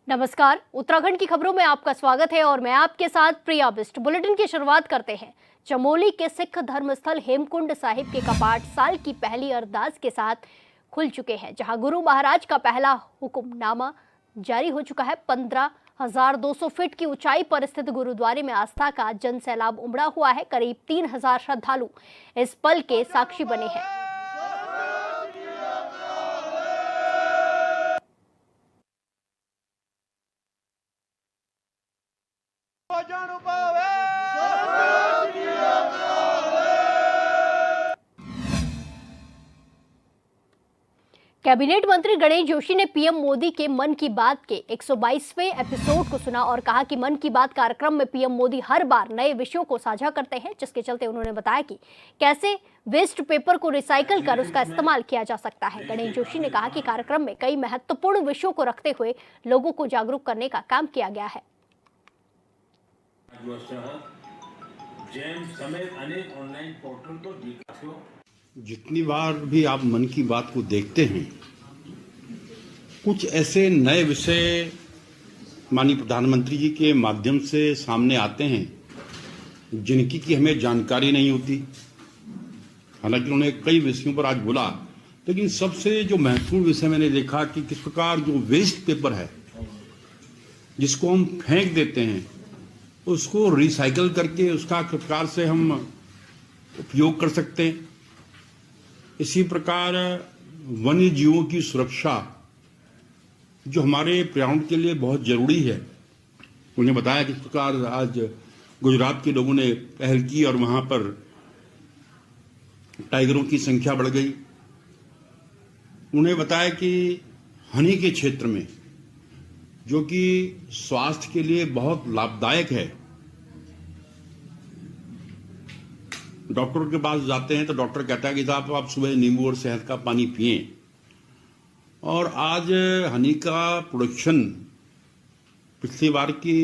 नमस्कार, उत्तराखंड की खबरों में आपका स्वागत है और मैं आपके साथ प्रिया बिस्ट। बुलेटिन की शुरुआत करते हैं। चमोली के सिख धर्मस्थल हेमकुंड साहिब के कपाट साल की पहली अरदास के साथ खुल चुके हैं, जहां गुरु महाराज का पहला हुक्मनामा जारी हो चुका है। 15,200 फीट की ऊंचाई पर स्थित गुरुद्वारे में आस्था का जन सैलाब उमड़ा हुआ है। करीब 3,000 श्रद्धालु इस पल के साक्षी बने हैं। कैबिनेट मंत्री गणेश जोशी ने पीएम मोदी के मन की बात के 122वें एपिसोड को सुना और कहा कि मन की बात कार्यक्रम में पीएम मोदी हर बार नए विषयों को साझा करते हैं, जिसके चलते उन्होंने बताया कि कैसे वेस्ट पेपर को रिसाइकल कर उसका इस्तेमाल किया जा सकता है। गणेश जोशी ने कहा कि कार्यक्रम में कई महत्वपूर्ण विषयों को रखते हुए लोगों को जागरूक करने का काम किया गया है। जितनी बार भी आप मन की बात को देखते हैं, कुछ ऐसे नए विषय माननीय प्रधानमंत्री जी के माध्यम से सामने आते हैं जिनकी की हमें जानकारी नहीं होती। हालांकि उन्होंने कई विषयों पर आज बोला, लेकिन सबसे जो महत्वपूर्ण विषय मैंने देखा कि किस प्रकार जो वेस्ट पेपर है जिसको हम फेंक देते हैं, उसको रिसाइकल करके उसका किस प्रकार से हम उपयोग कर सकते हैं। इसी प्रकार वन्य जीवों की सुरक्षा जो हमारे पर्यावरण के लिए बहुत जरूरी है, उन्हें बताया किस प्रकार आज गुजरात के लोगों ने पहल की और वहां पर टाइगरों की संख्या बढ़ गई। उन्हें बताया कि हनी के क्षेत्र में, जो कि स्वास्थ्य के लिए बहुत लाभदायक है, डॉक्टर के पास जाते हैं तो डॉक्टर कहता है कि साहब आप सुबह नींबू और शहद का पानी पिएं। और आज हनी का प्रोडक्शन पिछली बार की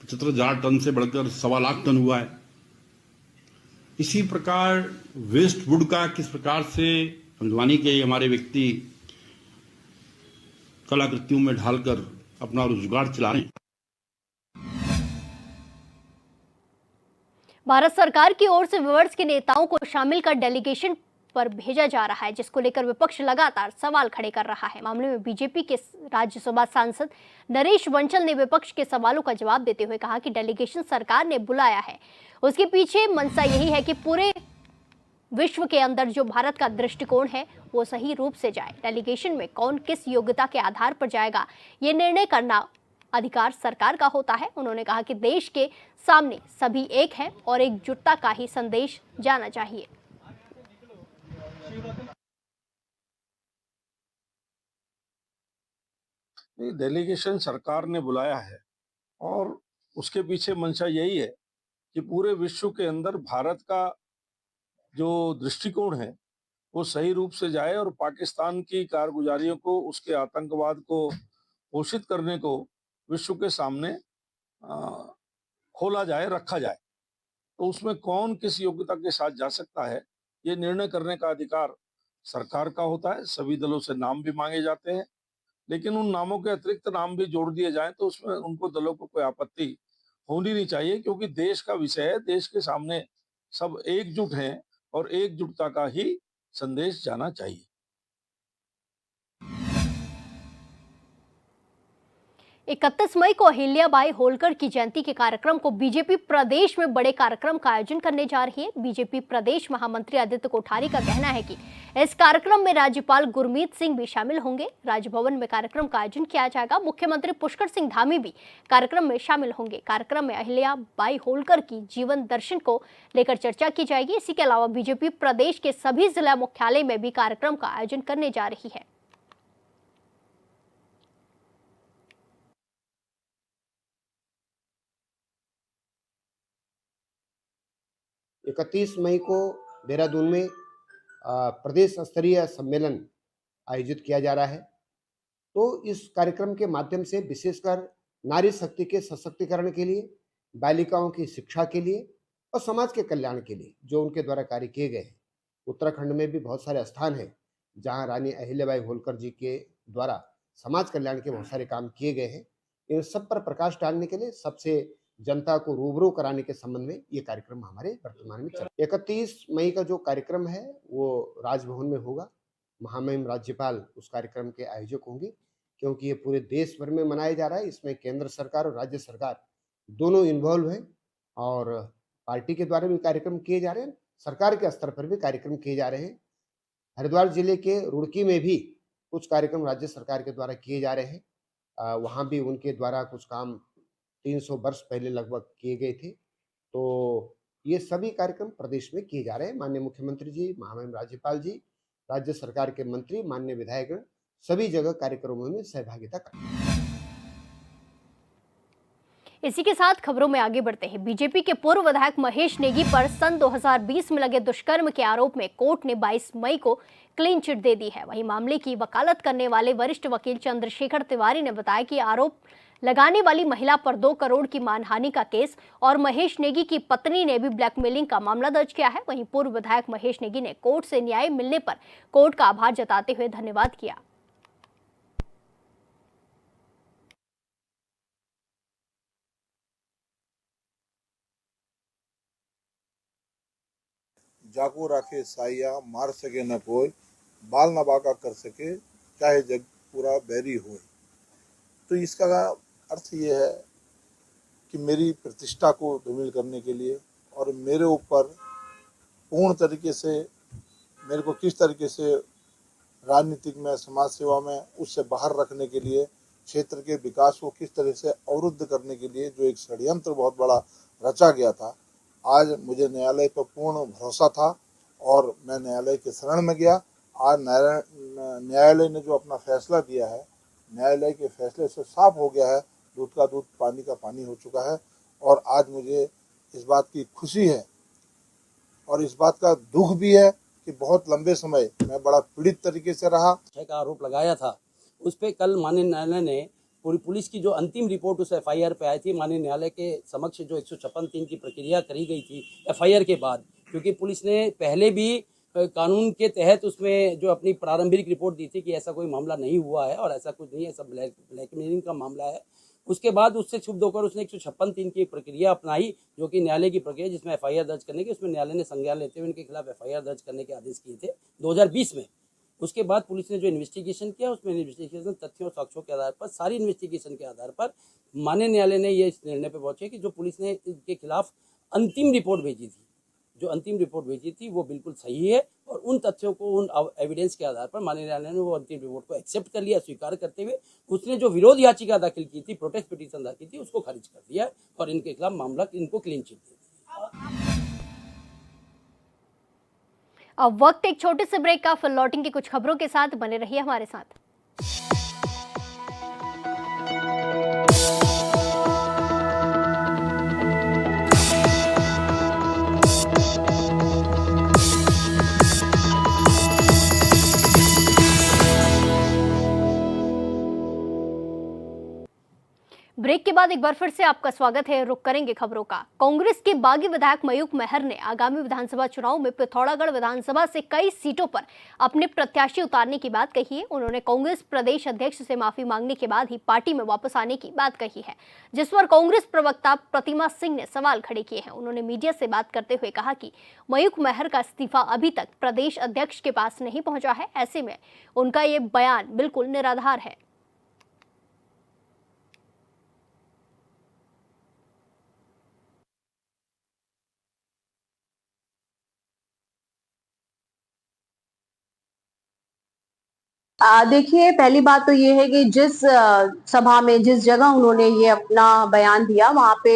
75,000 टन से बढ़कर 1.25 टन हुआ है। इसी प्रकार वेस्ट वुड का किस प्रकार से हल्द्वानी के हमारे व्यक्ति कलाकृतियों में ढालकर अपना रोजगार चला रहे हैं। भारत सरकार की ओर से विपक्ष के नेताओं को शामिल कर डेलीगेशन पर भेजा जा रहा है, जिसको लेकर विपक्ष लगातार सवाल खड़े कर रहा है। मामले में बीजेपी के राज्यसभा सांसद नरेश बंसल ने विपक्ष के सवालों का जवाब देते हुए कहा कि डेलीगेशन सरकार ने बुलाया है, उसके पीछे मंशा यही है कि पूरे विश्व के अंदर जो भारत का दृष्टिकोण है वो सही रूप से जाए। डेलीगेशन में कौन किस योग्यता के आधार पर जाएगा, ये निर्णय करना अधिकार सरकार का होता है। उन्होंने कहा कि देश के सामने सभी एक हैं और एकजुटता का ही संदेश जाना चाहिए। डेलीगेशन सरकार ने बुलाया है और उसके पीछे मंशा यही है कि पूरे विश्व के अंदर भारत का जो दृष्टिकोण है वो सही रूप से जाए और पाकिस्तान की कारगुजारियों को, उसके आतंकवाद को पोषित करने को विश्व के सामने खोला जाए, रखा जाए। तो उसमें कौन किस योग्यता के साथ जा सकता है, ये निर्णय करने का अधिकार सरकार का होता है। सभी दलों से नाम भी मांगे जाते हैं, लेकिन उन नामों के अतिरिक्त नाम भी जोड़ दिए जाएं तो उसमें उनको दलों को कोई आपत्ति होनी नहीं चाहिए, क्योंकि देश का विषय है। देश के सामने सब एकजुट हैं और एकजुटता का ही संदेश जाना चाहिए। 31 मई को अहिल्याबाई होलकर की जयंती के कार्यक्रम को बीजेपी प्रदेश में बड़े कार्यक्रम का आयोजन करने जा रही है। बीजेपी प्रदेश महामंत्री आदित्य कोठारी का कहना है कि इस कार्यक्रम में राज्यपाल गुरमीत सिंह भी शामिल होंगे। राजभवन में कार्यक्रम का आयोजन किया जाएगा। मुख्यमंत्री पुष्कर सिंह धामी भी कार्यक्रम में शामिल होंगे। कार्यक्रम में अहिल्याबाई होलकर की जीवन दर्शन को लेकर चर्चा की जाएगी। इसी के अलावा बीजेपी प्रदेश के सभी जिला मुख्यालय में भी कार्यक्रम का आयोजन करने जा रही है। 31 मई को देहरादून में प्रदेश स्तरीय सम्मेलन आयोजित किया जा रहा है। तो इस कार्यक्रम के माध्यम से विशेषकर नारी शक्ति के सशक्तिकरण के लिए, बालिकाओं की शिक्षा के लिए और समाज के कल्याण के लिए जो उनके द्वारा कार्य किए गए हैं। उत्तराखंड में भी बहुत सारे स्थान हैं जहां रानी अहिल्याबाई होलकर जी के द्वारा समाज कल्याण के बहुत सारे काम किए गए हैं। इन सब पर प्रकाश डालने के लिए सबसे जनता को रूबरू कराने के संबंध में ये कार्यक्रम हमारे वर्तमान में चल 31 मई का जो कार्यक्रम है वो राजभवन में होगा। महामहिम राज्यपाल उस कार्यक्रम के आयोजक होंगे, क्योंकि ये पूरे देश भर में मनाया जा रहा है। इसमें केंद्र सरकार और राज्य सरकार दोनों इन्वॉल्व हैं और पार्टी के द्वारा भी कार्यक्रम किए जा रहे हैं, सरकार के स्तर पर भी कार्यक्रम किए जा रहे हैं। हरिद्वार जिले के रुड़की में भी कुछ कार्यक्रम राज्य सरकार के द्वारा किए जा रहे हैं। वहाँ भी उनके द्वारा कुछ काम 300 वर्ष पहले लगभग किए गए थे। तो ये सभी कार्यक्रम प्रदेश में किए जा रहे हैं। माननीय मुख्यमंत्री जी, महामहिम राज्यपाल जी, राज्य सरकार के मंत्री, माननीय विधायकगण सभी जगह कार्यक्रमों में सहभागिता कर रहे हैं। इसी के साथ खबरों में आगे बढ़ते हैं। बीजेपी के पूर्व विधायक महेश नेगी पर सन 2020 में लगे दुष्कर्म के आरोप में कोर्ट ने 22 मई को क्लीन चिट दे दी है। वहीं मामले की वकालत करने वाले वरिष्ठ वकील चंद्रशेखर तिवारी ने बताया कि आरोप लगाने वाली महिला पर 2 करोड़ की मानहानि का केस और महेश नेगी की पत्नी ने भी ब्लैकमेलिंग का मामला दर्ज किया है। वहीं पूर्व विधायक महेश नेगी ने कोर्ट से न्याय मिलने पर कोर्ट का आभार जताते हुए धन्यवाद किया। जाको राखे साइया मार सके न कोई, बाल न बाका कर सके चाहे जग पूरा बैरी होए। तो इसका अर्थ ये है कि मेरी प्रतिष्ठा को धूमिल करने के लिए और मेरे ऊपर पूर्ण तरीके से मेरे को किस तरीके से राजनीतिक में, समाज सेवा में उससे बाहर रखने के लिए, क्षेत्र के विकास को किस तरह से अवरुद्ध करने के लिए जो एक षड्यंत्र बहुत बड़ा रचा गया था, आज मुझे न्यायालय पर पूर्ण भरोसा था और मैं न्यायालय के शरण में गया। आज न्यायालय ने जो अपना फैसला दिया है, न्यायालय के फैसले से साफ हो गया है, दूध का दूध पानी का पानी हो चुका है। और आज मुझे इस बात की खुशी है और इस बात का दुख भी है कि बहुत लंबे समय मैं बड़ा पीड़ित तरीके से रहा। का आरोप लगाया था, उस पर कल माननीय न्यायालय ने पूरी पुलिस की जो अंतिम रिपोर्ट उस एफआईआर पे आई थी, माननीय न्यायालय के समक्ष जो 156(3) की प्रक्रिया करी गई थी एफआईआर के बाद, क्योंकि पुलिस ने पहले भी कानून के तहत उसमें जो अपनी प्रारंभिक रिपोर्ट दी थी कि ऐसा कोई मामला नहीं हुआ है और ऐसा कुछ नहीं है, सब ब्लैकमेलिंग का मामला है। उसके बाद उससे क्षुब्ध होकर उसने 156(3) की प्रक्रिया अपनाई, जो कि न्यायालय की प्रक्रिया, जिसमें एफआईआर दर्ज करने की, उसमें न्यायालय ने संज्ञान लेते हुए उनके खिलाफ एफआईआर दर्ज करने के आदेश किए थे 2020 में। उसके बाद पुलिस ने जो इन्वेस्टिगेशन किया, उसमें इन्वेस्टिगेशन तथ्यों और साक्ष्यों के आधार पर, सारी इन्वेस्टिगेशन के आधार पर माननीय न्यायालय ने ये इस निर्णय पर पहुंचे कि जो पुलिस ने इनके खिलाफ अंतिम रिपोर्ट भेजी थी, जो अंतिम रिपोर्ट भेजी थी वो बिल्कुल सही है और उन तथ्यों को, उन एविडेंस के आधार पर माननीय न्यायालय ने वो अंतिम रिपोर्ट को एक्सेप्ट कर लिया, स्वीकार करते हुए उसने जो विरोध याचिका दाखिल की थी, प्रोटेस्ट पिटीशन दाखिल की थी, उसको खारिज कर दिया और इनके खिलाफ मामला, इनको क्लीन चिट दे दिया। अब वक्त एक छोटे से ब्रेक का, फिर लौटेंगे कुछ खबरों के साथ। बने रहिए हमारे साथ। ब्रेक के बाद एक बार फिर से आपका स्वागत है। रुक करेंगे खबरों का। कांग्रेस के बागी विधायक मयूख मेहर ने आगामी विधानसभा चुनाव में पिथौरागढ़ विधानसभा से कई सीटों पर अपने प्रत्याशी उतारने की बात कही है। उन्होंने कांग्रेस प्रदेश अध्यक्ष से माफी मांगने के बाद ही पार्टी में वापस आने की बात कही है, जिस पर कांग्रेस प्रवक्ता प्रतिमा सिंह ने सवाल खड़े किए हैं। उन्होंने मीडिया से बात करते हुए कहा कि मयूख मेहर का इस्तीफा अभी तक प्रदेश अध्यक्ष के पास नहीं पहुंचा है, ऐसे में उनका ये बयान बिल्कुल निराधार है। देखिए, पहली बात तो ये है कि जिस सभा में, जिस जगह उन्होंने ये अपना बयान दिया, वहाँ पे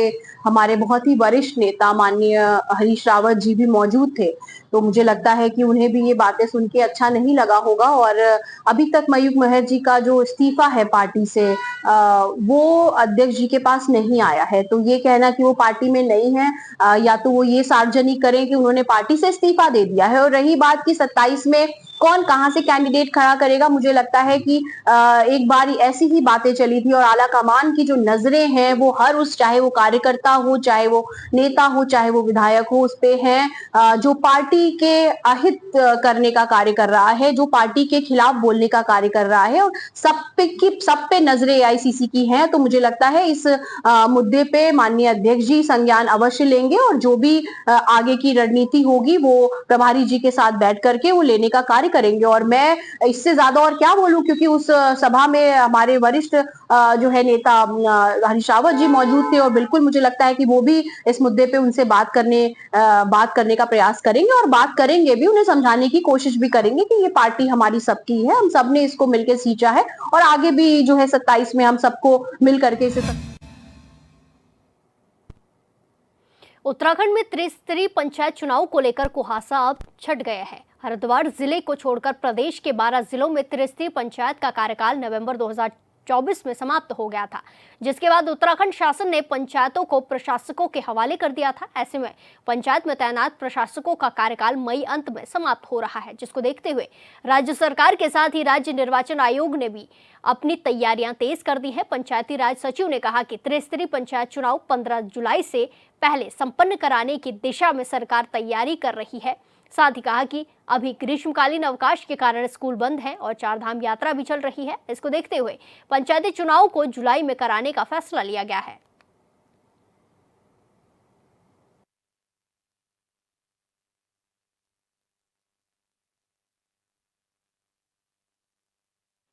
हमारे बहुत ही वरिष्ठ नेता माननीय हरीश रावत जी भी मौजूद थे। तो मुझे लगता है कि उन्हें भी ये बातें सुन के अच्छा नहीं लगा होगा और अभी तक मयूख मेहर जी का जो इस्तीफा है पार्टी से, वो अध्यक्ष जी के पास नहीं आया है। तो ये कहना कि वो पार्टी में नहीं है, या तो वो ये सार्वजनिक करें कि उन्होंने पार्टी से इस्तीफा दे दिया है। और रही बात कि 27 में कौन कहां से कैंडिडेट खड़ा करेगा। मुझे लगता है कि एक बार ऐसी ही बातें चली थी और आला कमान की जो नजरें हैं वो हर उस, चाहे वो कार्यकर्ता हो, चाहे वो नेता हो, चाहे वो विधायक हो, उस पे है जो पार्टी के अहित करने का कार्य कर रहा है, जो पार्टी के खिलाफ बोलने का कार्य कर रहा है, और सब पे नजरें एआईसीसी की हैं। तो मुझे लगता है इस मुद्दे पे माननीय अध्यक्ष जी संज्ञान अवश्य लेंगे और जो भी आगे की रणनीति होगी वो प्रभारी जी के साथ बैठ करके वो लेने का कार्य करेंगे। और मैं इससे ज्यादा और क्या बोलूं, क्योंकि उस सभा में हमारे वरिष्ठ जो है नेता हरीश रावत जी मौजूद थे और बिल्कुल मुझे लगता है कि वो भी इस मुद्दे पे उनसे बात करने का प्रयास करेंगे और बात करेंगे भी, उन्हें समझाने की कोशिश भी करेंगे कि ये पार्टी हमारी सबकी है, हम सब ने इसको मिलकर सींचा है और आगे भी जो है 27 में हम सबको मिल करके इसे उत्तराखंड में त्रिस्तरीय पंचायत चुनाव को लेकर कुहासा अब छट गया है। हरिद्वार जिले को छोड़कर प्रदेश के 12 जिलों में त्रिस्तरीय पंचायत का कार्यकाल नवंबर 2024 में समाप्त हो गया था, जिसके बाद उत्तराखंड शासन ने पंचायतों को प्रशासकों के हवाले कर दिया था। ऐसे में पंचायत में तैनात प्रशासकों का कार्यकाल मई अंत में समाप्त हो रहा है, जिसको देखते हुए राज्य सरकार के साथ ही राज्य निर्वाचन आयोग ने भी अपनी तैयारियां तेज कर दी है। पंचायती राज सचिव ने कहा कि त्रिस्तरीय पंचायत चुनाव 15 जुलाई से पहले संपन्न कराने की दिशा में सरकार तैयारी कर रही है। साथ ही कहा कि अभी ग्रीष्मकालीन अवकाश के कारण स्कूल बंद है और चारधाम यात्रा भी चल रही है। इसको देखते हुए पंचायती चुनाव को जुलाई में कराने का फैसला लिया गया है।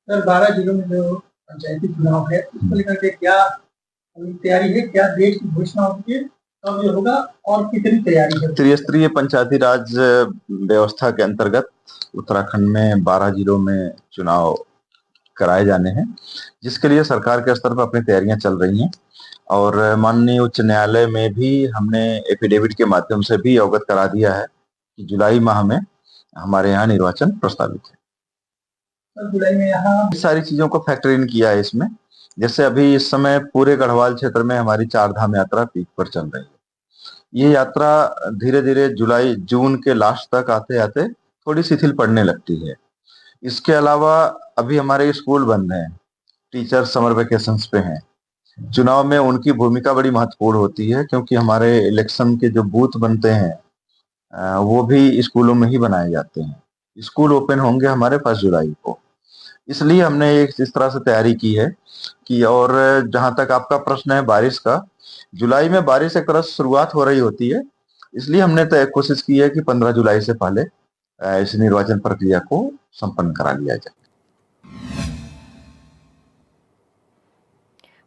सर 12 जिलों में जो पंचायती चुनाव है उसको लेकर के क्या तैयारी है, क्या डेट की घोषणा होती है, कब ये होगा और कितनी तैयारी है? त्रिस्तरीय पंचायती राज व्यवस्था के अंतर्गत उत्तराखंड में 12 जिलों में चुनाव कराए जाने हैं, जिसके लिए सरकार के स्तर पर अपनी तैयारियां चल रही हैं और माननीय उच्च न्यायालय में भी हमने एफिडेविट के माध्यम से भी अवगत करा दिया है कि जुलाई माह में हमारे यहाँ निर्वाचन प्रस्तावित है। जुलाई में यहाँ सारी चीजों को फैक्टर इन किया है इसमें। जैसे अभी इस समय पूरे गढ़वाल क्षेत्र में हमारी चारधाम यात्रा पीक पर चल रही है। ये यात्रा धीरे धीरे जुलाई जून के लास्ट तक आते आते थोड़ी शिथिल पड़ने लगती है। इसके अलावा अभी हमारे स्कूल बंद हैं, टीचर समर वेकेशंस पे हैं। चुनाव में उनकी भूमिका बड़ी महत्वपूर्ण होती है, क्योंकि हमारे इलेक्शन के जो बूथ बनते हैं वो भी स्कूलों में ही बनाए जाते हैं। स्कूल ओपन होंगे हमारे 1 जुलाई को, इसलिए हमने एक इस तरह से तैयारी की है कि, और जहां तक आपका प्रश्न है बारिश का, जुलाई में बारिश एक तरह से शुरुआत हो रही होती है, इसलिए हमने कोशिश की है कि 15 जुलाई से पहले इस निर्वाचन प्रक्रिया को संपन्न करा लिया जाए।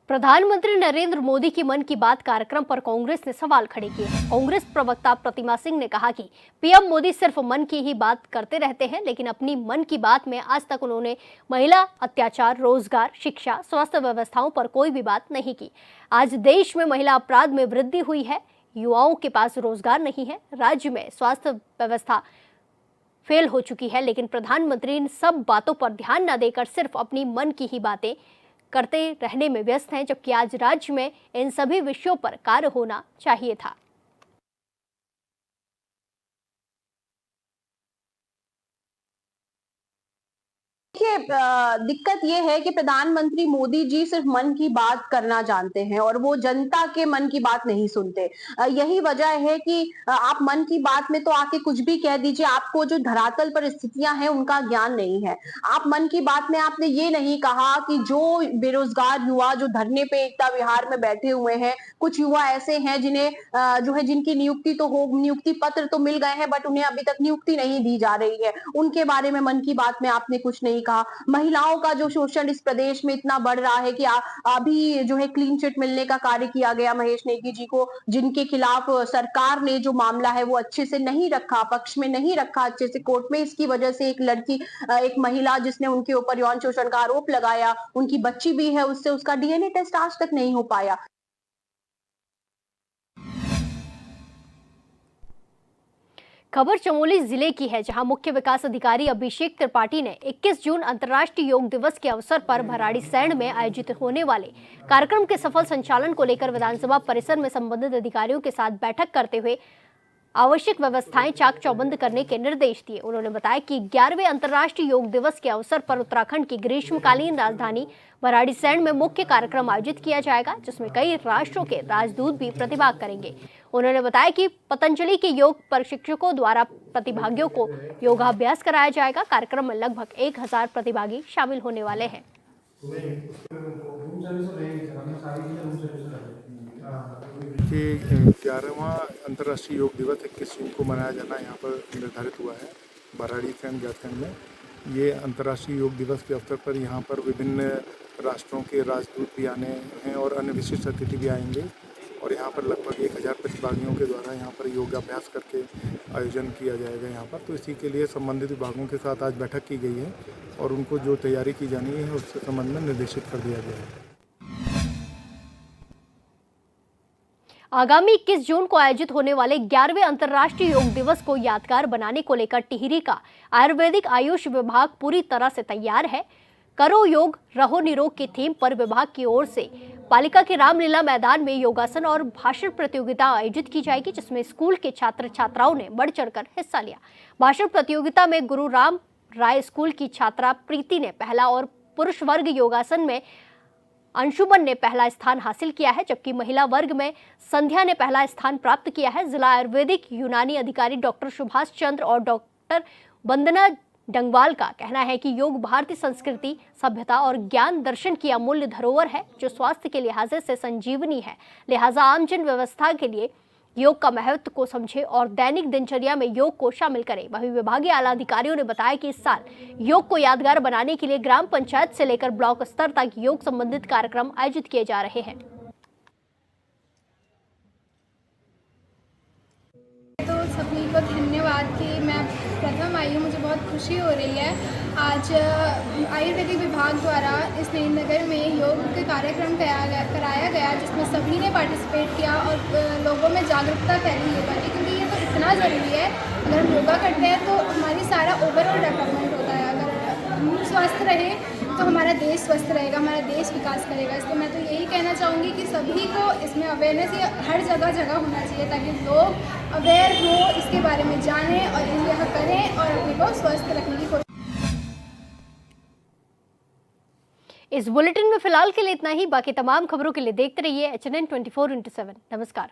प्रधानमंत्री नरेंद्र मोदी की मन की बात कार्यक्रम पर कांग्रेस ने सवाल खड़े किए हैं। कांग्रेस प्रवक्ता प्रतिमा सिंह ने कहा कि पीएम मोदी सिर्फ मन की ही बात करते रहते हैं, लेकिन अपनी मन की बात में आज तक उन्होंने महिला अत्याचार, रोजगार, शिक्षा, स्वास्थ्य व्यवस्थाओं पर कोई भी बात नहीं की। आज देश में महिला अपराध में वृद्धि हुई है, युवाओं के पास रोजगार नहीं है, राज्य में स्वास्थ्य व्यवस्था फेल हो चुकी है, लेकिन प्रधानमंत्री इन सब बातों पर ध्यान न देकर सिर्फ अपनी मन की ही बातें करते रहने में व्यस्त हैं, जबकि आज राज्य में इन सभी विषयों पर कार्य होना चाहिए था। देखिए, दिक्कत ये है कि प्रधानमंत्री मोदी जी सिर्फ मन की बात करना जानते हैं और वो जनता के मन की बात नहीं सुनते। यही वजह है कि आप मन की बात में तो आके कुछ भी कह दीजिए, आपको जो धरातल पर स्थितियां हैं उनका ज्ञान नहीं है। आप मन की बात में आपने ये नहीं कहा कि जो बेरोजगार युवा जो धरने पे एकता विहार में बैठे हुए हैं, कुछ युवा ऐसे हैं जिन्हें जो है जिनकी नियुक्ति पत्र तो मिल गए हैं, बट उन्हें अभी तक नियुक्ति नहीं दी जा रही है, उनके बारे में मन की बात में आपने कुछ नहीं कहा। महिलाओं का जो शोषण इस प्रदेश में इतना बढ़ रहा है कि अभी जो है क्लीन चिट मिलने का कार्य किया गया महेश नेगी जी को, जिनके खिलाफ सरकार ने जो मामला है वो अच्छे से नहीं रखा, पक्ष में नहीं रखा अच्छे से कोर्ट में। इसकी वजह से एक महिला जिसने उनके ऊपर यौन शोषण का आरोप लगाया, उनकी बच्ची भी है, उससे उसका डीएनए टेस्ट आज तक नहीं हो पाया। खबर चमोली जिले की है, जहां मुख्य विकास अधिकारी अभिषेक त्रिपाठी ने 21 जून अंतर्राष्ट्रीय योग दिवस के अवसर पर भराड़ीसैंण में आयोजित होने वाले कार्यक्रम के सफल संचालन को लेकर विधानसभा परिसर में संबंधित अधिकारियों के साथ बैठक करते हुए आवश्यक व्यवस्थाएं चाक चौबंद करने के निर्देश दिए। उन्होंने बताया कि 11वें अंतर्राष्ट्रीय योग दिवस के अवसर पर उत्तराखंड की ग्रीष्मकालीन राजधानी भराड़ीसैंण में मुख्य कार्यक्रम आयोजित किया जाएगा, जिसमें कई राष्ट्रों के राजदूत भी प्रतिभाग करेंगे। उन्होंने बताया कि पतंजलि के योग प्रशिक्षकों द्वारा प्रतिभागियों को योगाभ्यास कराया जाएगा। कार्यक्रम में लगभग 1000 प्रतिभागी शामिल होने वाले हैं। कि 11वां अंतर्राष्ट्रीय योग दिवस 21 जून को मनाया जाना यहाँ पर निर्धारित हुआ है भराड़ीसैंण झारखंड में। ये अंतर्राष्ट्रीय योग दिवस के अवसर पर यहाँ पर विभिन्न राष्ट्रों के राजदूत भी आने हैं और अन्य विशिष्ट अतिथि भी आएंगे और यहाँ पर लगभग 1000 प्रतिभागियों के द्वारा यहाँ पर योगाभ्यास करके आयोजन किया जाएगा यहाँ पर। तो इसी के लिए संबंधित विभागों के साथ आज बैठक की गई है और उनको जो तैयारी की जानी है उसके संबंध में निर्देशित कर दिया गया है। आगामी 21 जून को आयोजित होने वाले 11वें अंतर्राष्ट्रीय योग दिवस को यादगार बनाने को लेकर टिहरी का आयुर्वेदिक आयुष विभाग पूरी तरह से तैयार है। करो योग रहो निरोग की थीम पर विभाग की ओर से पालिका के रामलीला मैदान में योगासन और भाषण प्रतियोगिता आयोजित की जाएगी, जिसमें स्कूल के छात्र छात्राओं ने बढ़ चढ़कर हिस्सा लिया। भाषण प्रतियोगिता में गुरु राम राय स्कूल की छात्रा प्रीति ने पहला और पुरुष वर्ग योगासन में अंशुमन ने पहला स्थान हासिल किया है, जबकि महिला वर्ग में संध्या ने पहला स्थान प्राप्त किया है। जिला आयुर्वेदिक यूनानी अधिकारी डॉक्टर सुभाष चंद्र और डॉक्टर वंदना डंगवाल का कहना है कि योग भारतीय संस्कृति, सभ्यता और ज्ञान दर्शन की अमूल्य धरोहर है, जो स्वास्थ्य के लिहाज से संजीवनी है। लिहाजा आमजन व्यवस्था के लिए योग का महत्व को समझे और दैनिक दिनचर्या में योग को शामिल करें। वहीं विभागीय आला अधिकारियों ने बताया कि इस साल योग को यादगार बनाने के लिए ग्राम पंचायत से लेकर ब्लॉक स्तर तक योग संबंधित कार्यक्रम आयोजित किए जा रहे हैं। तो सभी को धन्यवाद कि मैं प्रथम आई हूँ, मुझे बहुत खुशी हो रही है। आज आयुर्वेदिक विभाग द्वारा इस नगर में योग के कार्यक्रम कराया गया, जिसमें सभी ने पार्टिसिपेट किया और लोगों में जागरूकता फैली योगा की, क्योंकि ये तो इतना ज़रूरी है। अगर हम योगा करते हैं तो हमारी सारा ओवरऑल डेवलपमेंट होता है। अगर हम स्वस्थ रहे तो हमारा देश स्वस्थ रहेगा, हमारा देश विकास करेगा। इसलिए मैं तो यही कहना चाहूँगी कि सभी को इसमें अवेयरनेस हर जगह होना चाहिए, ताकि लोग अवेयर हो, इसके बारे में जानें और यह करें और अपने को स्वस्थ रखने की कोशिश। इस बुलेटिन में फिलहाल के लिए इतना ही। बाकी तमाम खबरों के लिए देखते रहिए HNN 24/7। नमस्कार।